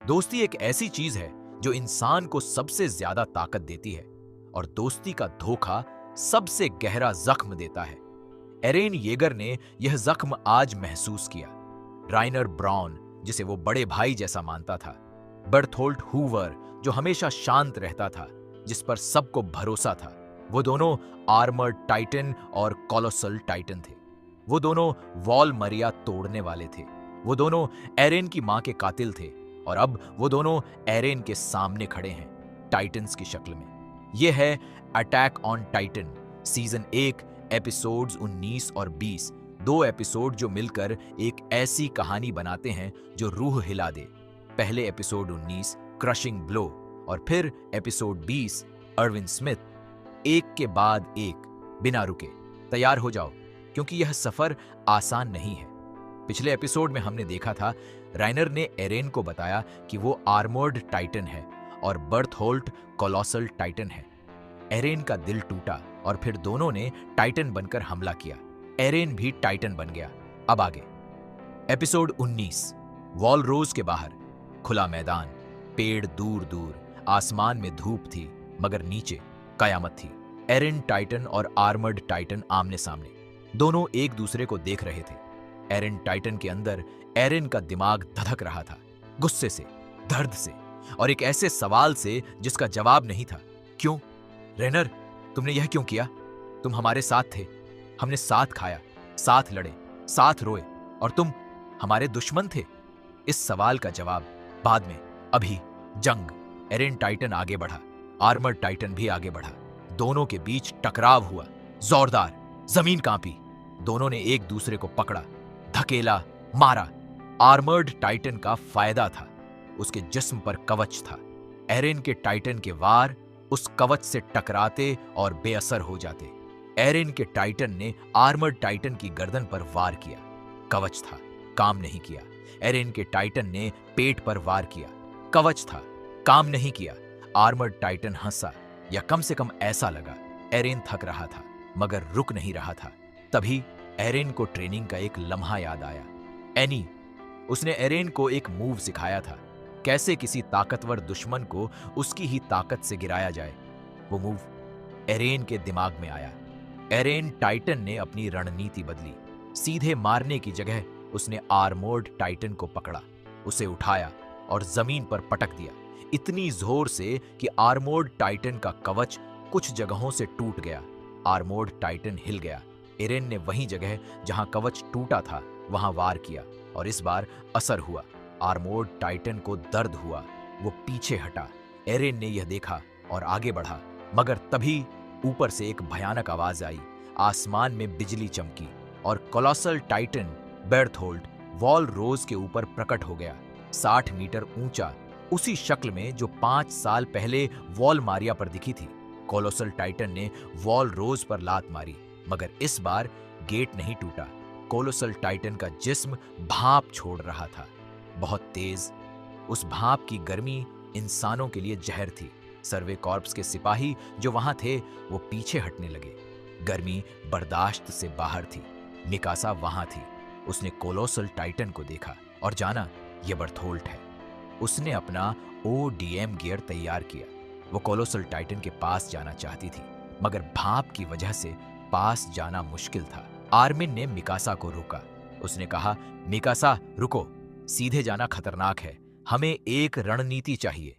दोस्ती एक ऐसी चीज है जो इंसान को सबसे ज्यादा ताकत देती है और दोस्ती का धोखा सबसे गहरा जख्म देता है। एरेन येगर ने यह जख्म आज महसूस किया। राइनर ब्राउन, जिसे वो बड़े भाई जैसा मानता था, बर्थोल्ट हूवर, जो हमेशा शांत रहता था, जिस पर सबको भरोसा था, वो दोनों आर्मर्ड टाइटन और कोलोसल टाइटन थे। वो दोनों वॉल मरिया तोड़ने वाले थे। वो दोनों एरेन की मां के कातिल थे और अब वो दोनों एरेन के सामने खड़े हैं, टाइटन्स की शक्ल में। यह है attack on Titan season 1 episodes 19 और 20, दो एपिसोड जो मिलकर एक ऐसी कहानी बनाते हैं जो रूह हिला दे। पहले एपिसोड 19 क्रशिंग ब्लो और फिर एपिसोड 20 अर्विन स्मिथ, एक के बाद एक, बिना रुके। तैयार हो जाओ, क्योंकि यह सफर आसान नहीं है। पिछले एपिसोड में हमने देखा था राइनर ने एरेन को बताया कि वो आर्मर्ड टाइटन है और बर्थोल्ट कोलोसल टाइटन है। एरेन का दिल टूटा और फिर दोनों ने टाइटन बनकर हमला किया। एरेन भी टाइटन बन गया। अब आगे एपिसोड 19 वॉल रोज के बाहर, खुला मैदान, पेड़ दूर दूर, आसमान में धूप थी मगर नीचे कयामत थी। एरेन टाइटन और आर्मर्ड टाइटन आमने सामने, दोनों एक दूसरे को देख रहे थे। एरेन टाइटन के अंदर एरेन का दिमाग धधक रहा था, गुस्से से, दर्द से और एक ऐसे सवाल से जिसका जवाब नहीं था। क्यों रेनर, तुमने यह क्यों किया? तुम हमारे साथ थे, हमने साथ खाया, साथ लड़े, साथ रोए और तुम हमारे दुश्मन थे। इस सवाल का जवाब बाद में, अभी जंग। एरेन टाइटन आगे बढ़ा, आर्मर्ड टाइटन भी आगे बढ़ा। दोनों के बीच टकराव हुआ, जोरदार, जमीन कांपी। दोनों ने एक दूसरे को पकड़ा, धकेला, मारा। आर्मर्ड टाइटन का फायदा था, उसके जिस्म पर कवच था। एरेन के टाइटन के वार उस कवच से टकराते और बेअसर हो जाते। एरेन के टाइटन ने आर्मर्ड टाइटन की गर्दन पर वार किया। कवच था, काम नहीं किया। एरेन के टाइटन ने पेट पर वार किया। कवच था, काम नहीं किया। आर्मर्ड टाइटन हंसा, या कम से कम ऐसा लगा। एरेन थक रहा था मगर रुक नहीं रहा था। तभी एरेन को ट्रेनिंग का एक लम्हा याद आया। एनी, उसने एरेन को एक मूव सिखाया था, कैसे किसी ताकतवर दुश्मन को उसकी ही ताकत से गिराया जाए। वो मूव एरेन के दिमाग में आया। एरेन टाइटन ने अपनी रणनीति बदली। सीधे मारने की जगह उसने आर्मर्ड टाइटन को पकड़ा, उसे उठाया और जमीन पर पटक दिया, इतनी जोर से कि आर्मर्ड टाइटन का कवच कुछ जगहों से टूट गया। आर्मर्ड टाइटन हिल गया। एरेन ने वही जगह जहां कवच टूटा था वहां वार किया और इस बार असर हुआ। आर्मर्ड टाइटन को दर्द हुआ, वो पीछे हटा। एरेन ने यह देखा और आगे बढ़ा, मगर तभी ऊपर से एक भयानक आवाज आई। आसमान में बिजली चमकी और कोलोसल टाइटन बेर्थोल्ट वॉल रोज के ऊपर प्रकट हो गया, 60 मीटर ऊंचा, उसी शक्ल में जो 5 साल पहले वॉल मारिया पर दिखी थी। कोलोसल टाइटन ने वॉल रोज पर लात मारी, मगर इस बार गेट नहीं टूटा। कोलोसल टाइटन का जिस्म भाप छोड़ रहा था, बहुत तेज। उस भाप की गर्मी इंसानों के लिए जहर थी। सर्वे कॉर्प्स के सिपाही जो वहां थे वो पीछे हटने लगे। गर्मी बर्दाश्त से बाहर थी। मिकासा वहां थी। उसने कोलोसल टाइटन को देखा और जाना यह बर्थोल्ट है। उसने अपना ओडीएम गियर तैयार किया। वो कोलोसल टाइटन के पास जाना चाहती थी, मगर भाप की वजह से पास जाना मुश्किल था। आर्मिन ने मिकासा को रोका। उसने कहा, मिकासा रुको, सीधे जाना खतरनाक है, हमें एक रणनीति चाहिए।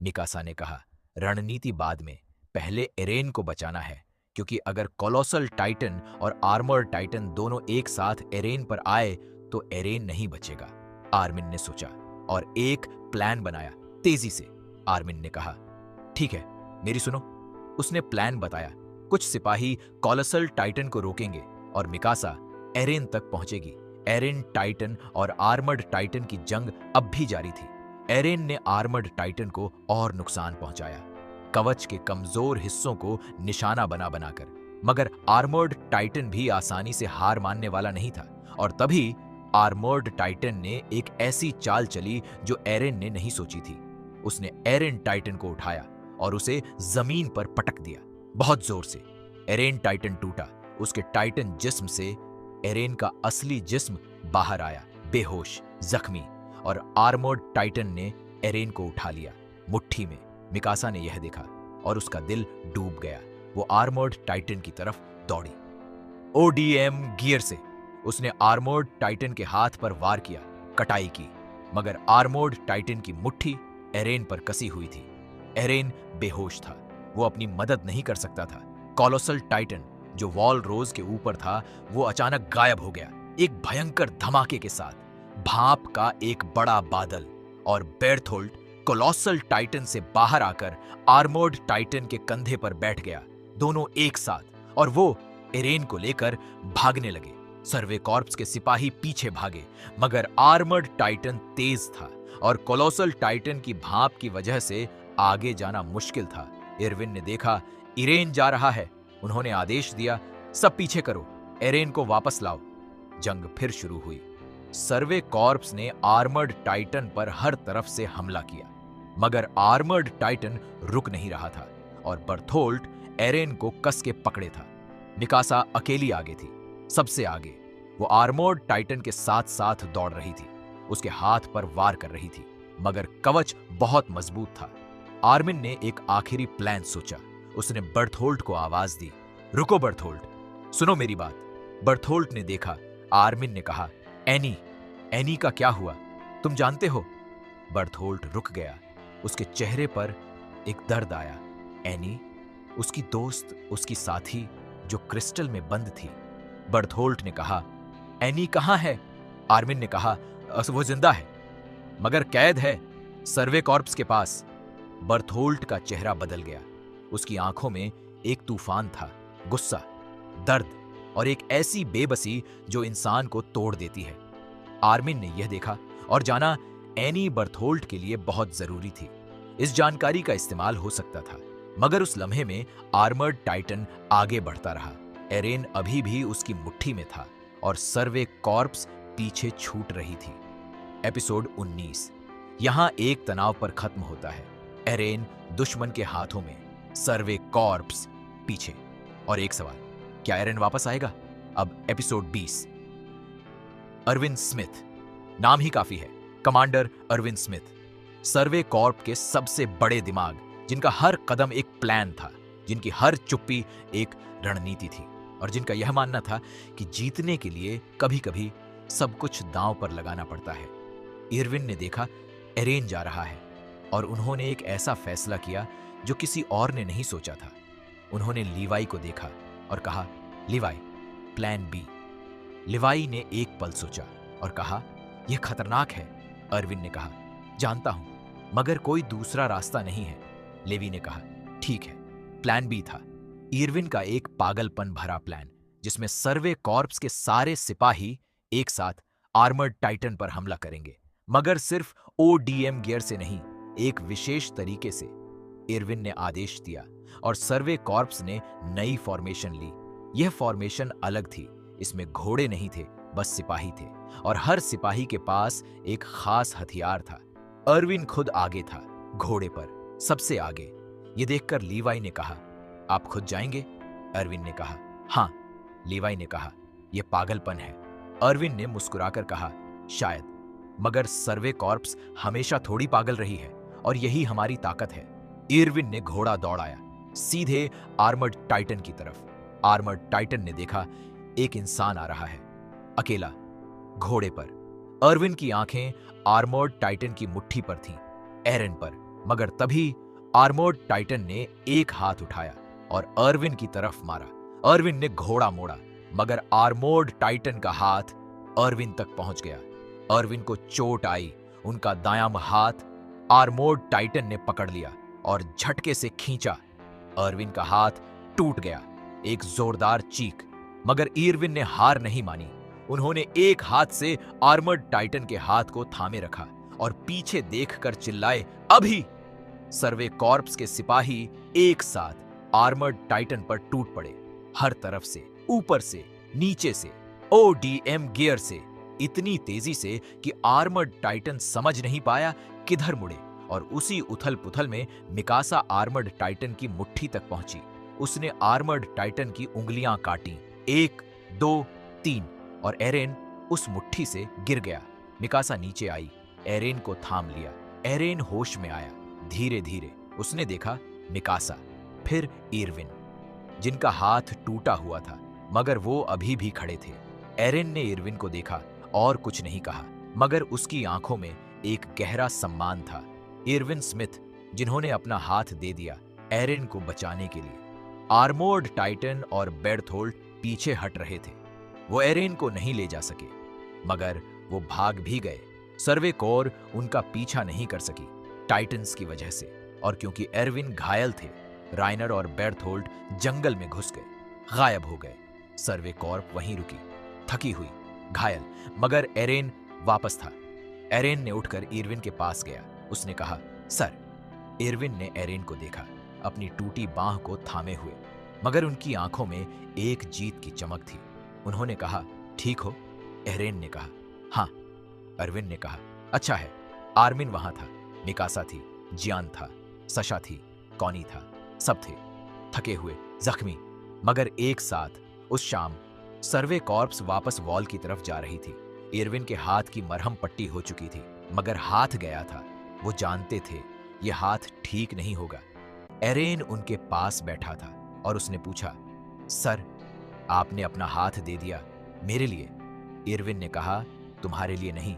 मिकासा ने कहा, रणनीति बाद में, पहले एरेन को बचाना है, क्योंकि अगर कोलोसल टाइटन और आर्मर्ड टाइटन दोनों एक साथ एरेन पर आए तो एरेन नहीं बचेगा। आर्मिन ने सोचा और एक प्लान बनाया। तेजी से आर्मिन ने कहा, ठीक है, मेरी सुनो। उसने प्लान बताया। कुछ सिपाही कोलोसल टाइटन को रोकेंगे और मिकासा एरेन तक पहुंचेगी। एरेन टाइटन और आर्मर्ड टाइटन की जंग अब भी जारी थी। एरेन ने आर्मर्ड टाइटन को और नुकसान पहुंचाया, कवच के कमजोर हिस्सों को निशाना बना बनाकर। मगर आर्मर्ड टाइटन भी आसानी से हार मानने वाला नहीं था और तभी आर्मर्ड टाइटन ने एक ऐसी चाल चली जो एरेन ने नहीं सोची थी। उसने एरेन टाइटन को उठाया और उसे जमीन पर पटक दिया, बहुत जोर से। एरेन टाइटन टूटा। उसके टाइटन जिस्म से एरेन का असली जिस्म बाहर आया, बेहोश, जख्मी। और आर्मर्ड टाइटन ने एरेन को उठा लिया मुट्ठी में। मिकासा ने यह देखा और उसका दिल डूब गया। वो आर्मर्ड टाइटन की तरफ दौड़ी। ओडीएम गियर से उसने आर्मर्ड टाइटन के हाथ पर वार किया, कटाई की, मगर आर्मर्ड टाइटन की मुट्ठी एरेन पर कसी हुई थी। एरेन बेहोश था, वो अपनी मदद नहीं कर सकता था। कोलोसल टाइटन जो वॉल रोज के ऊपर था वो अचानक गायब हो गया, एक भयंकर धमाके के साथ। भाप का एक बड़ा बादल, और बेर्थोल्ट कोलोसल टाइटन से बाहर आकर आर्मर्ड टाइटन के कंधे पर बैठ गया, दोनों एक साथ, और वो एरेन को लेकर भागने लगे। सर्वे कॉर्प्स के सिपाही पीछे भागे, मगर आर्मर्ड टाइटन तेज था और कोलोसल टाइटन की भाप की वजह से आगे जाना मुश्किल था। इरविन ने देखा एरेन जा रहा है। उन्होंने आदेश दिया, सब पीछे करो, एरेन को वापस लाओ। जंग फिर शुरू हुई। सर्वे कॉर्प्स ने आर्मर्ड टाइटन पर हर तरफ से हमला किया, मगर आर्मर्ड टाइटन रुक नहीं रहा था और बर्थोल्ट एरेन को कस के पकड़े था। मिकासा अकेली आगे थी, सबसे आगे। वो आर्मर्ड टाइटन के साथ साथ दौड़ रही थी, उसके हाथ पर वार कर रही थी, मगर कवच बहुत मजबूत था। आर्मिन ने एक आखिरी प्लान सोचा। उसने बर्थोल्ट को आवाज दी, रुको बर्थोल्ट, सुनो मेरी बात। बर्थोल्ट ने देखा। आर्मिन ने कहा, एनी का क्या हुआ, तुम जानते हो? बर्थोल्ट रुक गया। उसके चेहरे पर एक दर्द आया। एनी, उसकी दोस्त, उसकी साथी जो क्रिस्टल में बंद थी। बर्थोल्ट ने कहा, एनी कहाँ है? आर्मिन ने कहा, वो जिंदा है, मगर कैद है सर्वे कॉर्प्स के पास। बर्थोल्ट का चेहरा बदल गया। उसकी आंखों में एक तूफान था, गुस्सा, दर्द और एक ऐसी बेबसी जो इंसान को तोड़ देती है। आर्मिन ने यह देखा और जाना एनी बर्थोल्ट के लिए बहुत जरूरी थी। इस जानकारी का इस्तेमाल हो सकता था, मगर उस लम्हे में आर्मर्ड टाइटन आगे बढ़ता रहा। एरेन अभी भी उसकी मुट्ठी में था और सर्वे कॉर्प्स पीछे छूट रही थी। एपिसोड 19 यहां एक तनाव पर खत्म होता है। एरेन दुश्मन के हाथों में, सर्वे कॉर्प्स पीछे। और एक सवाल, क्या एरेन वापस आएगा? अब एपिसोड 20। अरविंद स्मिथ, नाम ही काफी है, कमांडर अरविंद स्मिथ। सर्वे कॉर्प के सबसे बड़े दिमाग, जिनका हर कदम एक प्लान था, जिनकी हर चुप्पी एक रणनीति थी, और जिनका यह मानना था कि जीतने के लिए कभी कभी सब कुछ दांव पर लगाना पड़ता है। इरविन ने देखा एरेन जा रहा है, और उन्होंने एक ऐसा फैसला किया जो किसी और ने नहीं सोचा था। उन्होंने लीवाई को देखा और कहा, लीवाई, प्लान बी। लीवाई ने एक पल सोचा और कहा, यह खतरनाक है। अरविंद ने कहा, जानता हूं, मगर कोई दूसरा रास्ता नहीं है। लेवी ने कहा, ठीक है। प्लान बी था इरविन का एक पागलपन भरा प्लान, जिसमें सर्वे कॉर्प्स के सारे सिपाही एक साथ आर्मर्ड टाइटन पर हमला करेंगे, मगर सिर्फ ओडीएम गियर से नहीं, एक विशेष तरीके से। इरविन ने आदेश दिया और सर्वे कॉर्प्स ने नई फॉर्मेशन ली। यह फॉर्मेशन अलग थी, इसमें घोड़े नहीं थे, बस सिपाही थे, और हर सिपाही के पास एक खास हथियार था। अरविन खुद आगे था, घोड़े पर, सबसे आगे। यह देखकर लीवाई ने कहा, आप खुद जाएंगे? अरविन ने कहा, हां। लीवाई ने कहा, यह पागलपन है। अरविन ने मुस्कुराकर कहा, शायद, मगर सर्वे कॉर्प्स हमेशा थोड़ी पागल रही है, और यही हमारी ताकत है। इरविन ने घोड़ा दौड़ाया, सीधे आर्मर्ड टाइटन की तरफ। आर्मर्ड टाइटन ने देखा एक इंसान आ रहा है, अकेला, घोड़े पर। अरविन की आंखें आर्मर्ड टाइटन की मुट्ठी पर थीं, एरेन पर, मगर तभी आर्मर्ड टाइटन ने एक हाथ उठाया और अरविन की तरफ मारा। अरविन ने घोड़ा मोड़ा, मगर आर्मर्ड टाइटन का हाथ अरविन तक पहुंच गया। अरविन को चोट आई। उनका दायां हाथ आर्मर्ड टाइटन ने पकड़ लिया और झटके से खींचा। अरविन का हाथ टूट गया। एक जोरदार चीख, मगर इरविन ने हार नहीं मानी। उन्होंने एक हाथ से आर्मर्ड टाइटन के हाथ को थामे रखा और पीछे देखकर चिल्लाए, अभी! सर्वे कॉर्प्स के सिपाही एक साथ आर्मर्ड टाइटन पर टूट पड़े, हर तरफ से, ऊपर से, नीचे से, ओडीएम गियर से, इतनी तेजी से कि आर्मर्ड टाइटन समझ नहीं पाया किधर मुड़े। और उसी उथल पुथल में मिकासा आर्मर्ड टाइटन की मुट्ठी तक पहुंची। उसने आर्मर्ड टाइटन की उंगलियां काटी, 1, 2, 3, और एरेन उस मुट्ठी से गिर गया। मिकासा नीचे आई, एरेन को थाम लिया। एरेन होश में आया। धीरे धीरे उसने देखा मिकासा, फिर इरविन, जिनका हाथ टूटा हुआ था मगर वो अभी भी खड़े थे। एरेन ने इरविन को देखा और कुछ नहीं कहा, मगर उसकी आंखों में एक गहरा सम्मान था। इरविन स्मिथ, जिन्होंने अपना हाथ दे दिया एरेन को बचाने के लिए। आर्मोर्ड टाइटन और बेर्थोल्ट पीछे हट रहे थे। वो एरेन को नहीं ले जा सके, मगर वो भाग भी गए। सर्वे कोर उनका पीछा नहीं कर सकी टाइटन्स की वजह से, और क्योंकि एरविन घायल थे, राइनर और बेर्थोल्ट जंगल में घुस गए, गायब हो गए। सर्वे कॉर्प वहीं रुकी, थकी हुई, घायल, मगर एरेन वापस था। एरेन ने उठकर इरविन के पास गया। उसने कहा, सर। इरविन ने एरेन को देखा, अपनी टूटी बांह को थामे हुए, मगर उनकी आंखों में एक जीत की चमक थी। उन्होंने कहा, ठीक हो? एरेन ने कहा, हाँ। अरविन ने कहा, अच्छा है। आर्मिन वहां था, मिकासा थी, जियान था, सशा थी, कॉनी था, सब थे थके हुए, जख्मी, मगर एक साथ। उस शाम सर्वे कॉर्प्स वापस वॉल की तरफ जा रही थी। इरविन के हाथ की मरहम पट्टी हो चुकी थी, मगर हाथ गया था। वो जानते थे ये हाथ ठीक नहीं होगा। एरेन उनके पास बैठा था और उसने पूछा, सर, आपने अपना हाथ दे दिया मेरे लिए? इरविन ने कहा, तुम्हारे लिए नहीं,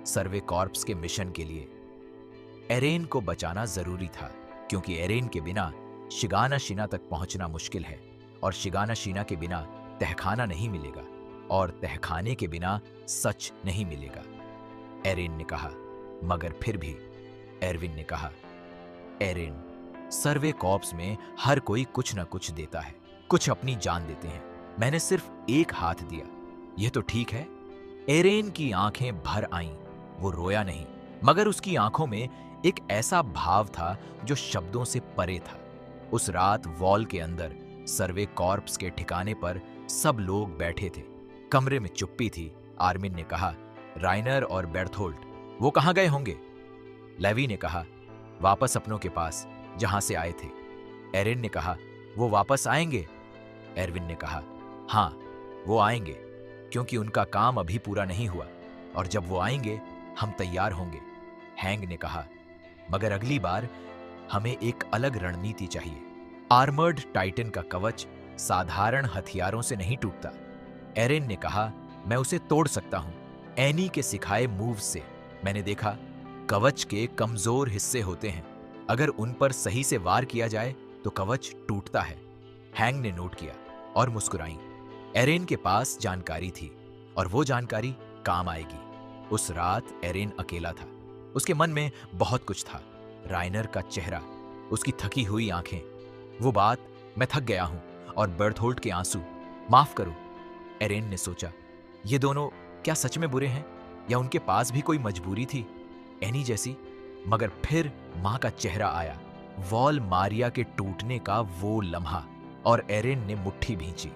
सर्वे कॉर्प्स के मिशन के लिए। एरेन को बचाना जरूरी था, क्योंकि एरेन के बिना शिगानाशीना तक पहुंचना मुश्किल है, और शिगानाशीना के बिना तहखाना नहीं मिलेगा, और तहखाने के बिना सच नहीं मिलेगा। एरेन ने कहा, मगर फिर भी। एरविन ने कहा, एरेन, सर्वे कॉर्प्स में हर कोई कुछ न कुछ देता है, कुछ अपनी जान देते हैं। मैंने सिर्फ एक हाथ दिया, यह तो ठीक है। एरेन की आंखें भर आईं। वो रोया नहीं, मगर उसकी आंखों में एक ऐसा भाव था जो शब्दों से परे था। उस रात वॉल के अंदर सर्वे कॉर्प्स के ठिकाने पर सब लोग बैठे थे। कमरे में चुप्पी थी। आर्मिन ने कहा, राइनर और बेर्थोल्ट, वो कहां गए होंगे? लेवी ने कहा, वापस अपनों के पास, जहां से आए थे। एरेन ने कहा, वो वापस आएंगे? एरविन ने कहा, हां, वो आएंगे, क्योंकि उनका काम अभी पूरा नहीं हुआ, और जब वो आएंगे हम तैयार होंगे। हैंग ने कहा, मगर अगली बार हमें एक अलग रणनीति चाहिए। आर्मर्ड टाइटन का कवच साधारण हथियारों से नहीं टूटता। एरेन ने कहा, मैं उसे तोड़ सकता हूं, एनी के सिखाए मूव से। मैंने देखा, कवच के कमजोर हिस्से होते हैं, अगर उन पर सही से वार किया जाए तो कवच टूटता है। हैंग ने नोट किया और मुस्कुराई। एरेन के पास जानकारी थी, और वो जानकारी काम आएगी। उस रात एरेन अकेला था। उसके मन में बहुत कुछ था। राइनर का चेहरा, उसकी थकी हुई आंखें, वो बात, मैं थक गया हूं, और बेर्थोल्ट के आंसू, माफ करो। एरेन ने सोचा, ये दोनों क्या सच में बुरे हैं, या उनके पास भी कोई मजबूरी थी, एनी जैसी? मगर फिर मां का चेहरा आया, वॉल मारिया के टूटने का वो लम्हा, और एरेन ने मुट्ठी भींची।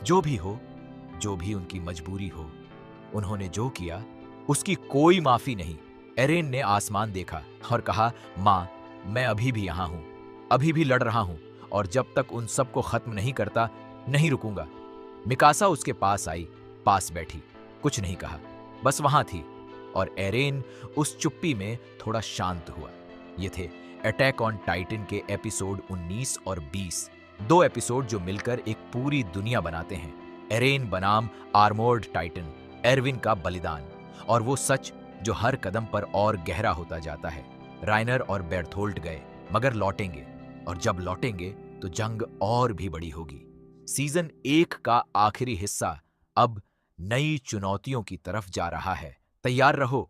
जो भी हो, जो भी उनकी मजबूरी हो, उन्होंने जो किया उसकी कोई माफी नहीं। एरेन ने आसमान देखा और कहा, मां, मैं अभी भी यहां हूं, अभी भी लड़ रहा हूं, और जब तक उन सबको खत्म नहीं करता नहीं रुकूंगा। मिकासा उसके पास आई, पास बैठी, कुछ नहीं कहा, बस वहां थी, और एरेन उस चुप्पी में थोड़ा शांत हुआ। ये थे अटैक ऑन टाइटन के एपिसोड 19 और 20, 2 एपिसोड जो मिलकर एक पूरी दुनिया बनाते हैं। एरेन बनाम आर्मोर्ड टाइटन, एरविन का बलिदान, और वो सच जो हर कदम पर और गहरा होता जाता है। राइनर और बेर्थोल्ट गए, मगर लौटेंगे, और जब लौटेंगे तो जंग और भी बड़ी होगी। सीजन 1 का आखिरी हिस्सा अब नई चुनौतियों की तरफ जा रहा है। तैयार रहो।